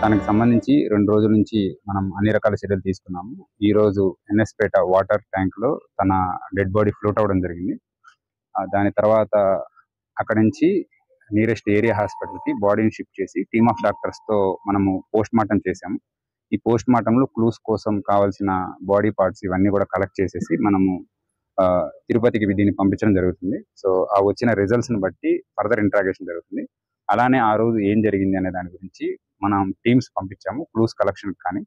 దానికి సంబంధించి 2 రోజుల నుంచి మనం అన్ని రకాల చర్యలు తీసుకున్నాము. ఈరోజు ఎన్ఎస్పేట వాటర్ ట్యాంక్‌లో తన డెడ్ బాడీ ఫ్లోట్ అవ్వడం జరిగింది. దాని తర్వాత అక్కడి నుంచి నియరెస్ట్ ఏరియా హాస్పిటల్‌కి బాడీని షిఫ్ట్ చేసి టీమ్ ఆఫ్ డాక్టర్స్‌తో మనము పోస్ట్‌మార్టం చేశాము. ఈ పోస్ట్‌మార్టంలో క్లూస్ కోసం కావాల్సిన బాడీ పార్ట్స్ ఇవన్నీ కూడా కలెక్ట్ చేసేసి మనము తిరుపతికి దీన్ని పంపించడం జరుగుతుంది. సో, ఆ వచ్చిన రిజల్ట్స్‌ని బట్టి ఫర్దర్ ఇంటరాగేషన్ జరుగుతుంది. అలానే ఆ రోజు ఏం జరిగింది అనే దాని గురించి మనం టీమ్స్ పంపించాము. క్లూస్ కలెక్షన్‌కి కానీ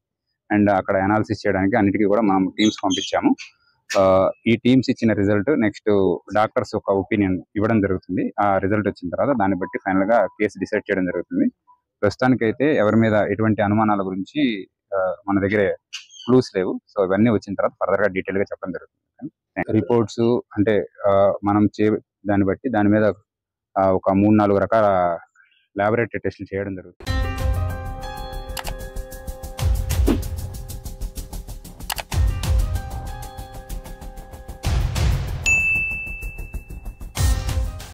అండ్ అక్కడ అనాలిసిస్ చేయడానికి అన్నిటికీ కూడా మనం టీమ్స్ పంపించాము. ఈ టీమ్స్ ఇచ్చిన రిజల్ట్ నెక్స్ట్ డాక్టర్స్ ఒక ఒపీనియన్ ఇవ్వడం జరుగుతుంది. ఆ రిజల్ట్ వచ్చిన తర్వాత దాన్ని బట్టి ఫైనల్‌గా కేసు డిసైడ్ చేయడం జరుగుతుంది. ప్రస్తుతానికైతే ఎవరి మీద ఎటువంటి అనుమానాల గురించి మన దగ్గర క్లూస్ లేవు. సో, ఇవన్నీ వచ్చిన తర్వాత ఫర్దర్‌గా డీటెయిల్‌గా చెప్పడం జరుగుతుంది. రిపోర్ట్స్ అంటే మనం దాన్ని బట్టి దాని మీద ఒక 3, 4 రకాల లాబొరేటరీ టెస్టులు చేయడం జరుగుతుంది.